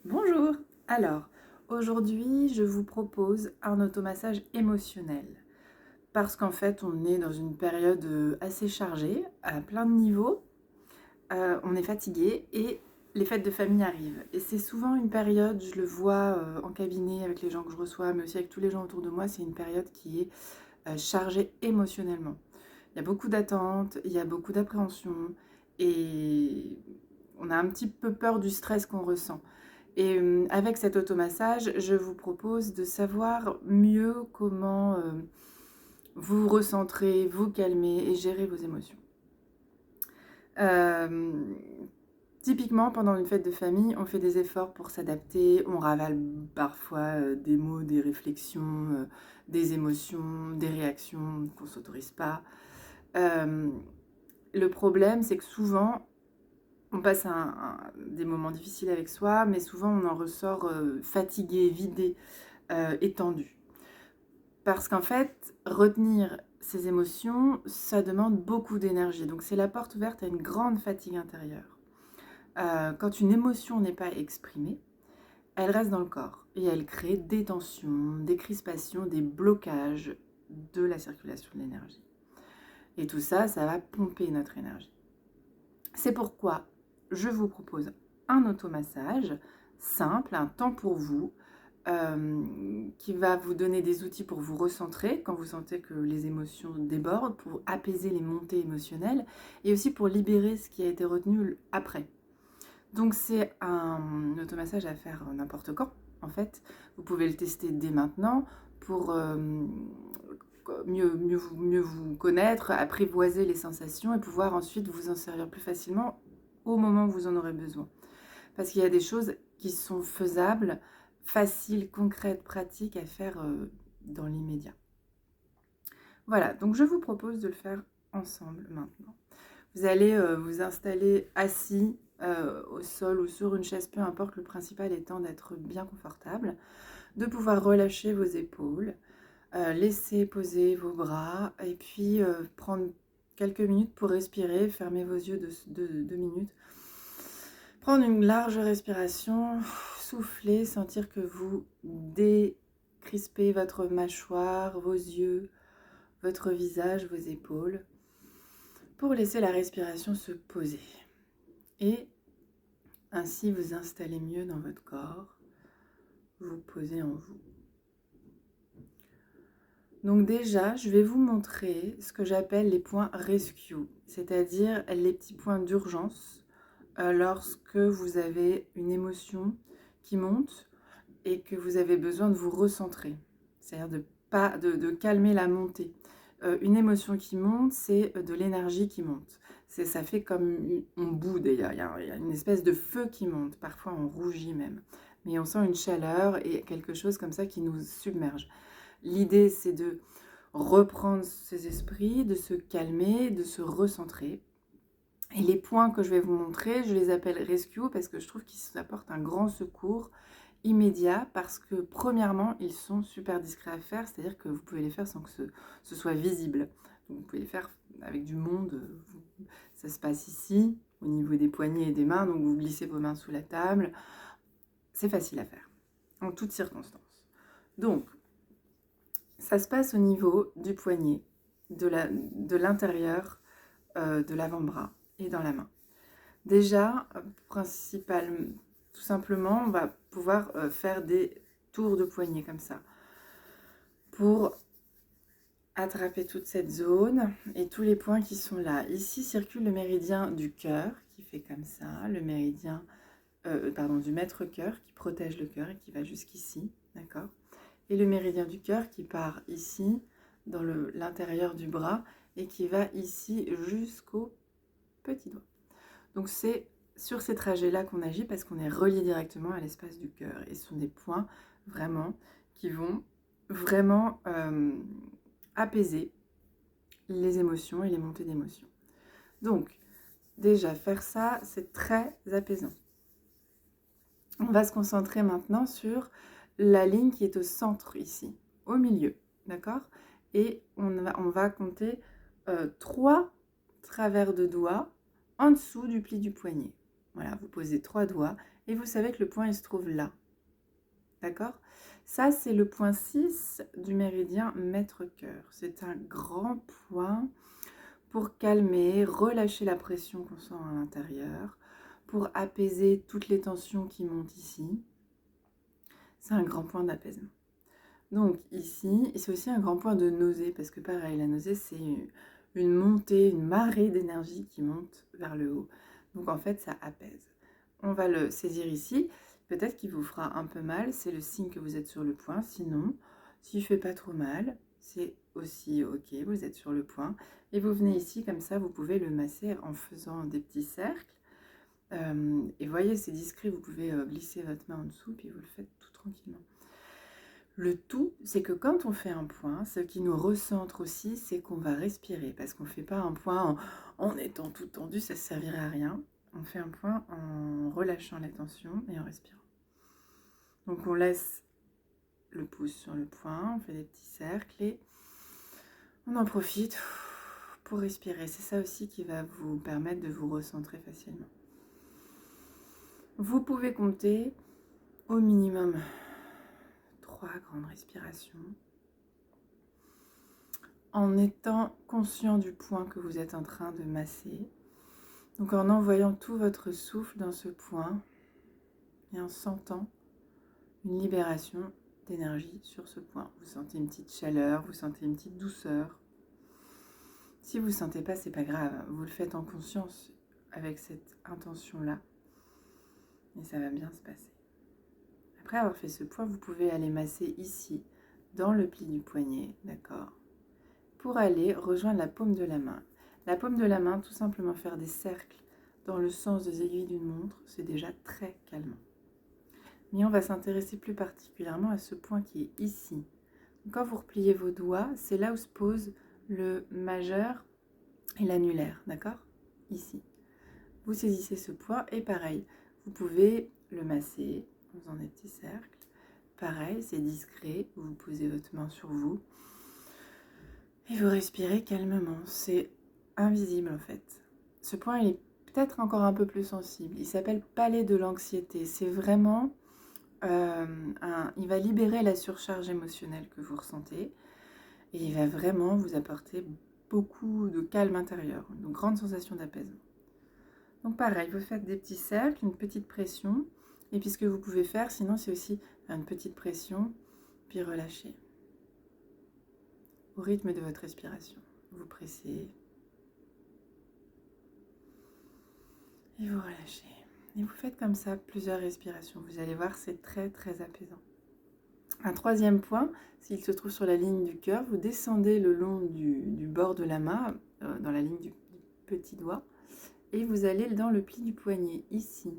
Bonjour! Alors, aujourd'hui, je vous propose un automassage émotionnel. Parce qu'en fait, on est dans une période assez chargée, à plein de niveaux. On est fatigué et les fêtes de famille arrivent. Et c'est souvent une période, je le vois en cabinet avec les gens que je reçois, mais aussi avec tous les gens autour de moi, c'est une période qui est chargée émotionnellement. Il y a beaucoup d'attentes, il y a beaucoup d'appréhension et on a un petit peu peur du stress qu'on ressent. Et avec cet automassage, je vous propose de savoir mieux comment vous recentrer, vous calmer et gérer vos émotions. Euh, Typiquement, pendant une fête de famille, on fait des efforts pour s'adapter, on ravale parfois des mots, des réflexions, des émotions, des réactions qu'on ne s'autorise pas. Euh, le problème, c'est que souvent, on passe des moments difficiles avec soi, mais souvent on en ressort fatigué, vidé, étendu. Parce qu'en fait, retenir ses émotions, ça demande beaucoup d'énergie. Donc c'est la porte ouverte à une grande fatigue intérieure. Quand une émotion n'est pas exprimée, elle reste dans le corps et elle crée des tensions, des crispations, des blocages de la circulation de l'énergie. Et tout ça, ça va pomper notre énergie. C'est pourquoi je vous propose un automassage simple, un temps pour vous, qui va vous donner des outils pour vous recentrer quand vous sentez que les émotions débordent, pour apaiser les montées émotionnelles et aussi pour libérer ce qui a été retenu après. Donc c'est un automassage à faire n'importe quand, en fait. Vous pouvez le tester dès maintenant pour mieux vous connaître, apprivoiser les sensations et pouvoir ensuite vous en servir plus facilement au moment où vous en aurez besoin. Parce qu'il y a des choses qui sont faisables, faciles, concrètes, pratiques à faire dans l'immédiat. Voilà, donc je vous propose de le faire ensemble maintenant. Vous allez vous installer assis au sol ou sur une chaise, peu importe, le principal étant d'être bien confortable, de pouvoir relâcher vos épaules, laisser poser vos bras et puis prendre quelques minutes pour respirer, fermer vos yeux 2 minutes, prendre une large respiration, souffler, sentir que vous décrispez votre mâchoire, vos yeux, votre visage, vos épaules, pour laisser la respiration se poser. Et ainsi vous installer mieux dans votre corps, vous posez en vous. Donc déjà, je vais vous montrer ce que j'appelle les points rescue, c'est-à-dire les petits points d'urgence lorsque vous avez une émotion qui monte et que vous avez besoin de vous recentrer, c'est-à-dire de calmer la montée. Une émotion qui monte, c'est de l'énergie qui monte. Ça fait comme on boude, il y a une espèce de feu qui monte, parfois on rougit même. Mais on sent une chaleur et quelque chose comme ça qui nous submerge. L'idée, c'est de reprendre ses esprits, de se calmer, de se recentrer. Et les points que je vais vous montrer, je les appelle rescue parce que je trouve qu'ils apportent un grand secours immédiat parce que premièrement, ils sont super discrets à faire, c'est-à-dire que vous pouvez les faire sans que ce soit visible. Donc vous pouvez les faire avec du monde, ça se passe ici, au niveau des poignets et des mains, donc vous glissez vos mains sous la table. C'est facile à faire, en toutes circonstances. Donc, ça se passe au niveau du poignet, de l'intérieur de l'avant-bras et dans la main. Déjà, tout simplement, on va pouvoir faire des tours de poignet comme ça pour attraper toute cette zone et tous les points qui sont là. Ici circule le méridien du cœur qui fait comme ça, le méridien du maître-cœur qui protège le cœur et qui va jusqu'ici, d'accord? Et le méridien du cœur qui part ici, dans l'intérieur du bras, et qui va ici jusqu'au petit doigt. Donc c'est sur ces trajets-là qu'on agit parce qu'on est relié directement à l'espace du cœur. Et ce sont des points vraiment qui vont vraiment apaiser les émotions et les montées d'émotions. Donc déjà faire ça, c'est très apaisant. On va se concentrer maintenant sur la ligne qui est au centre ici, au milieu, d'accord? Et on va compter 3 travers de doigts en dessous du pli du poignet. Voilà, vous posez 3 doigts Et vous savez que le point, il se trouve là. D'accord? Ça, c'est le point 6 du méridien maître-cœur. C'est un grand point pour calmer, relâcher la pression qu'on sent à l'intérieur, pour apaiser toutes les tensions qui montent ici. C'est un grand point d'apaisement. Donc ici, c'est aussi un grand point de nausée, parce que pareil, la nausée, c'est une montée, une marée d'énergie qui monte vers le haut. Donc en fait, ça apaise. On va le saisir ici. Peut-être qu'il vous fera un peu mal, c'est le signe que vous êtes sur le point. Sinon, s'il ne fait pas trop mal, c'est aussi ok, vous êtes sur le point. Et vous venez ici, comme ça, vous pouvez le masser en faisant des petits cercles. Et voyez, c'est discret, vous pouvez glisser votre main en dessous, puis vous le faites tout tranquillement. Le tout, c'est que quand on fait un point, ce qui nous recentre aussi, c'est qu'on va respirer. Parce qu'on ne fait pas un point en étant tout tendu, ça ne servirait à rien. On fait un point en relâchant la tension et en respirant. Donc on laisse le pouce sur le point, on fait des petits cercles et on en profite pour respirer. C'est ça aussi qui va vous permettre de vous recentrer facilement. Vous pouvez compter au minimum 3 grandes respirations en étant conscient du point que vous êtes en train de masser. Donc en envoyant tout votre souffle dans ce point et en sentant une libération d'énergie sur ce point. Vous sentez une petite chaleur, vous sentez une petite douceur. Si vous ne sentez pas, c'est pas grave. Vous le faites en conscience avec cette intention-là. Et ça va bien se passer. Après avoir fait ce point, vous pouvez aller masser ici, dans le pli du poignet, d'accord? Pour aller rejoindre la paume de la main. La paume de la main, tout simplement faire des cercles dans le sens des aiguilles d'une montre, c'est déjà très calmant. Mais on va s'intéresser plus particulièrement à ce point qui est ici. Donc, quand vous repliez vos doigts, c'est là où se pose le majeur et l'annulaire, d'accord? Ici. Vous saisissez ce point et pareil, vous pouvez le masser en faisant des petits cercles. Pareil, c'est discret, vous posez votre main sur vous et vous respirez calmement. C'est invisible en fait. Ce point, il est peut-être encore un peu plus sensible. Il s'appelle palais de l'anxiété. C'est vraiment... il va libérer la surcharge émotionnelle que vous ressentez et il va vraiment vous apporter beaucoup de calme intérieur, une grande sensation d'apaisement. Donc pareil, vous faites des petits cercles, une petite pression, et puis ce que vous pouvez faire, sinon c'est aussi une petite pression, puis relâcher. Au rythme de votre respiration, vous pressez, et vous relâchez. Et vous faites comme ça plusieurs respirations, vous allez voir, c'est très très apaisant. Un troisième point, s'il se trouve sur la ligne du cœur, vous descendez le long du bord de la main, dans la ligne du petit doigt, et vous allez dans le pli du poignet, ici.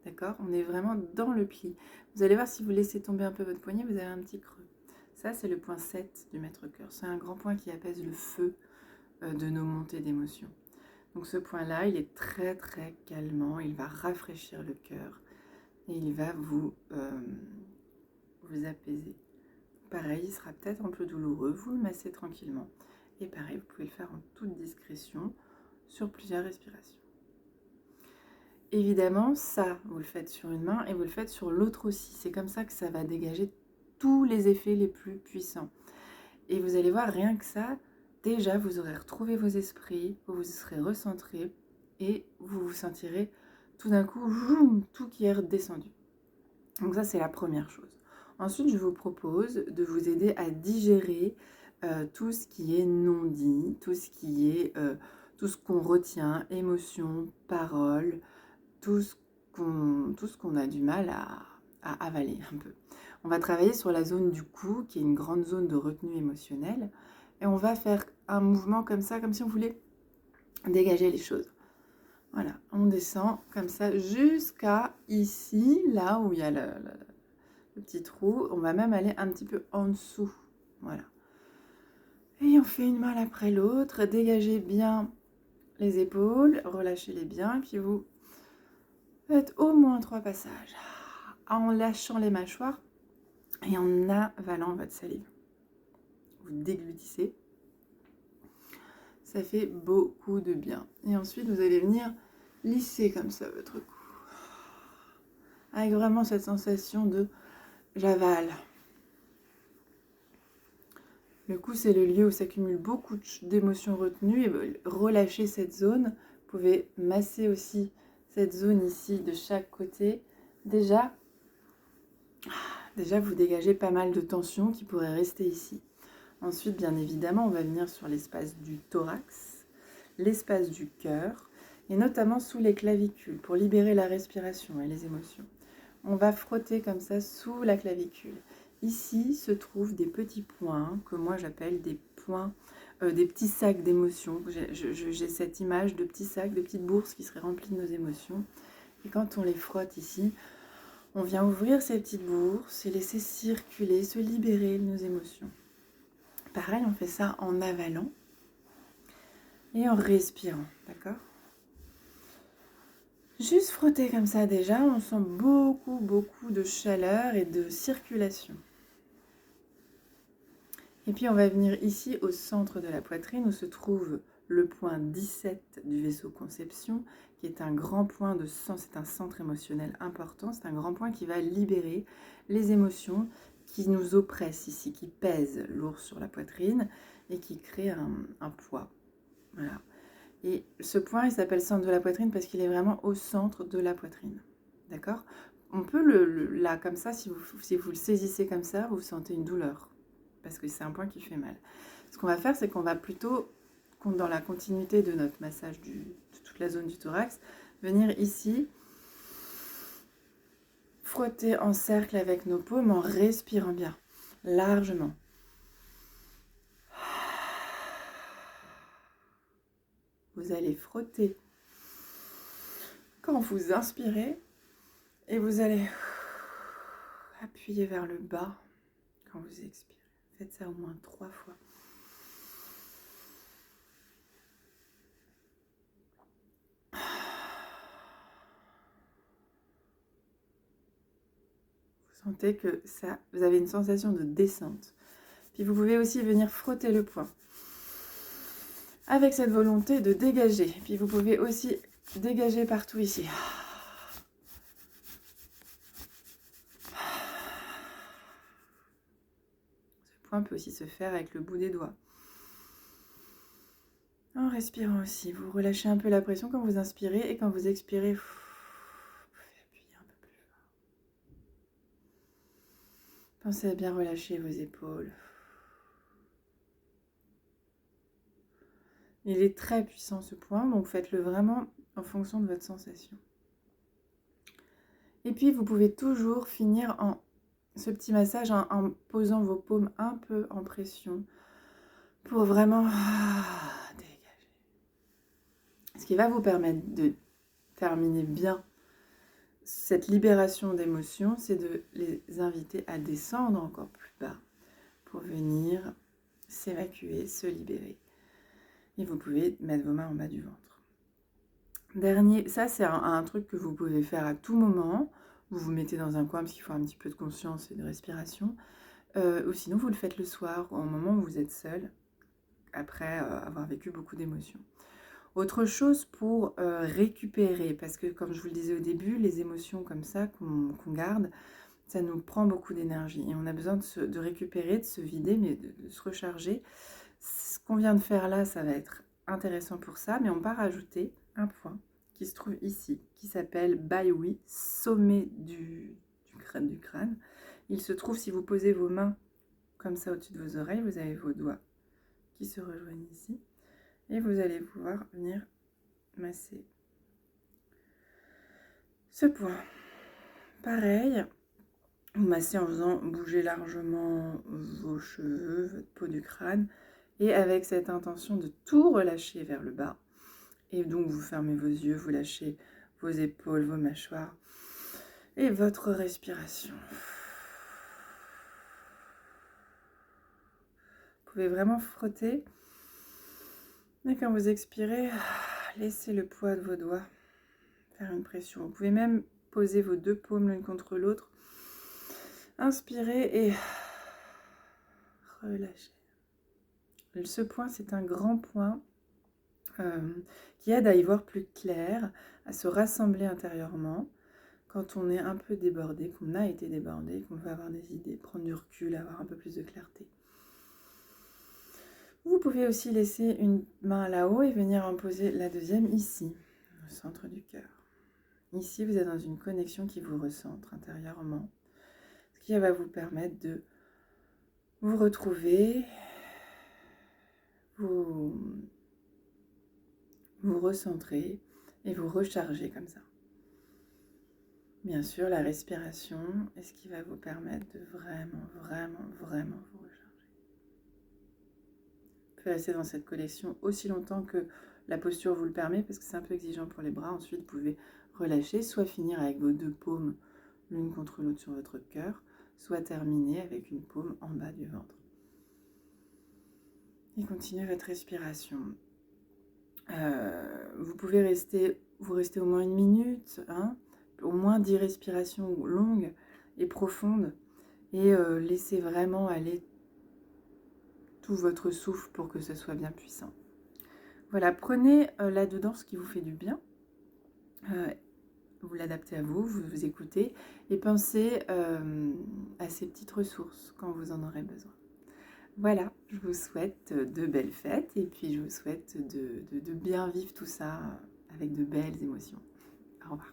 D'accord? On est vraiment dans le pli. Vous allez voir, si vous laissez tomber un peu votre poignet, vous avez un petit creux. Ça, c'est le point 7 du maître-cœur. C'est un grand point qui apaise le feu de nos montées d'émotions. Donc ce point-là, il est très très calmant. Il va rafraîchir le cœur et il va vous apaiser. Pareil, il sera peut-être un peu douloureux. Vous le massez tranquillement. Et pareil, vous pouvez le faire en toute discrétion sur plusieurs respirations. Évidemment, ça, vous le faites sur une main et vous le faites sur l'autre aussi. C'est comme ça que ça va dégager tous les effets les plus puissants. Et vous allez voir, rien que ça, déjà, vous aurez retrouvé vos esprits, vous vous serez recentré et vous vous sentirez tout d'un coup, tout qui est redescendu. Donc ça, c'est la première chose. Ensuite, je vous propose de vous aider à digérer tout ce qui est non dit, tout ce qu'on retient, émotions, paroles, tout ce qu'on a du mal à avaler un peu. On va travailler sur la zone du cou, qui est une grande zone de retenue émotionnelle, et on va faire un mouvement comme ça, comme si on voulait dégager les choses. Voilà, on descend comme ça jusqu'à ici, là où il y a le petit trou. On va même aller un petit peu en dessous. Voilà. Et on fait une main après l'autre. Dégagez bien les épaules, relâchez-les bien, puis vous faites au moins 3 passages en lâchant les mâchoires et en avalant votre salive. Vous déglutissez. Ça fait beaucoup de bien. Et ensuite, vous allez venir lisser comme ça votre cou. avec vraiment cette sensation de j'avale. Le cou, c'est le lieu où s'accumule beaucoup d'émotions retenues et relâcher cette zone. Vous pouvez masser aussi cette zone ici de chaque côté. Déjà, vous dégagez pas mal de tension qui pourrait rester ici. Ensuite, bien évidemment, on va venir sur l'espace du thorax, l'espace du cœur, et notamment sous les clavicules, pour libérer la respiration et les émotions. On va frotter comme ça sous la clavicule. Ici se trouvent des petits points que moi j'appelle des points, des petits sacs d'émotions. J'ai cette image de petits sacs, de petites bourses qui seraient remplies de nos émotions. Et quand on les frotte ici, on vient ouvrir ces petites bourses et laisser circuler, se libérer de nos émotions. Pareil, on fait ça en avalant et en respirant, d'accord ? Juste frotter comme ça déjà, on sent beaucoup de chaleur et de circulation. Et puis on va venir ici au centre de la poitrine où se trouve le point 17 du vaisseau conception, qui est un grand point de sens, c'est un centre émotionnel important, c'est un grand point qui va libérer les émotions qui nous oppressent ici, qui pèsent lourd sur la poitrine et qui créent un poids. Voilà. Et ce point, il s'appelle centre de la poitrine parce qu'il est vraiment au centre de la poitrine. D'accord ? On peut là, comme ça, si vous le saisissez comme ça, vous sentez une douleur. Parce que c'est un point qui fait mal. Ce qu'on va faire, c'est qu'on va plutôt, dans la continuité de notre massage de toute la zone du thorax, venir ici, frotter en cercle avec nos paumes en respirant bien, largement. Vous allez frotter quand vous inspirez et vous allez appuyer vers le bas quand vous expirez. Faites ça au moins 3 fois. Vous sentez que ça, vous avez une sensation de descente. Puis vous pouvez aussi venir frotter le poing avec cette volonté de dégager. Puis vous pouvez aussi dégager partout ici. Ce point peut aussi se faire avec le bout des doigts. En respirant aussi, vous relâchez un peu la pression quand vous inspirez et quand vous expirez, vous pouvez appuyer un peu plus fort. Pensez à bien relâcher vos épaules. Il est très puissant ce point, donc faites-le vraiment en fonction de votre sensation. Et puis vous pouvez toujours finir ce petit massage en posant vos paumes un peu en pression pour vraiment dégager. Ce qui va vous permettre de terminer bien cette libération d'émotions, c'est de les inviter à descendre encore plus bas pour venir s'évacuer, se libérer. Et vous pouvez mettre vos mains en bas du ventre. Dernier, ça c'est un truc que vous pouvez faire à tout moment. Vous vous mettez dans un coin parce qu'il faut un petit peu de conscience et de respiration. Ou sinon vous le faites le soir ou au moment où vous êtes seul, après avoir vécu beaucoup d'émotions. Autre chose pour récupérer, parce que comme je vous le disais au début, les émotions comme ça qu'on garde, ça nous prend beaucoup d'énergie. Et on a besoin de récupérer, de se vider, mais de se recharger. Ce qu'on vient de faire là, ça va être intéressant pour ça, mais on va rajouter un point qui se trouve ici, qui s'appelle Baihui, sommet du crâne. Il se trouve, si vous posez vos mains comme ça au-dessus de vos oreilles, vous avez vos doigts qui se rejoignent ici. Et vous allez pouvoir venir masser ce point. Pareil, vous massez en faisant bouger largement vos cheveux, votre peau du crâne, et avec cette intention de tout relâcher vers le bas. Et donc vous fermez vos yeux, vous lâchez vos épaules, vos mâchoires, et votre respiration. Vous pouvez vraiment frotter. Et quand vous expirez, laissez le poids de vos doigts faire une pression. Vous pouvez même poser vos 2 paumes l'une contre l'autre. Inspirez et relâchez. Ce point, c'est un grand point qui aide à y voir plus clair, à se rassembler intérieurement. quand on est un peu débordé, qu'on a été débordé, qu'on veut avoir des idées, prendre du recul, avoir un peu plus de clarté. Vous pouvez aussi laisser une main là-haut et venir en poser la deuxième ici, au centre du cœur. Ici, vous êtes dans une connexion qui vous recentre intérieurement, ce qui va vous permettre de vous retrouver, vous recentrer et vous recharger comme ça. Bien sûr, la respiration est ce qui va vous permettre de vraiment vous recharger. Vous pouvez rester dans cette connexion aussi longtemps que la posture vous le permet, parce que c'est un peu exigeant pour les bras. Ensuite, vous pouvez relâcher, soit finir avec vos deux paumes l'une contre l'autre sur votre cœur, soit terminer avec une paume en bas du ventre. Et continuez votre respiration. Vous pouvez rester au moins 1 minute, hein, au moins 10 respirations longues et profondes, et laissez vraiment aller tout votre souffle pour que ce soit bien puissant. Voilà, prenez là-dedans ce qui vous fait du bien, vous l'adaptez à vous, vous vous écoutez, et pensez à ces petites ressources quand vous en aurez besoin. Voilà, je vous souhaite de belles fêtes, et puis je vous souhaite de bien vivre tout ça avec de belles émotions. Au revoir.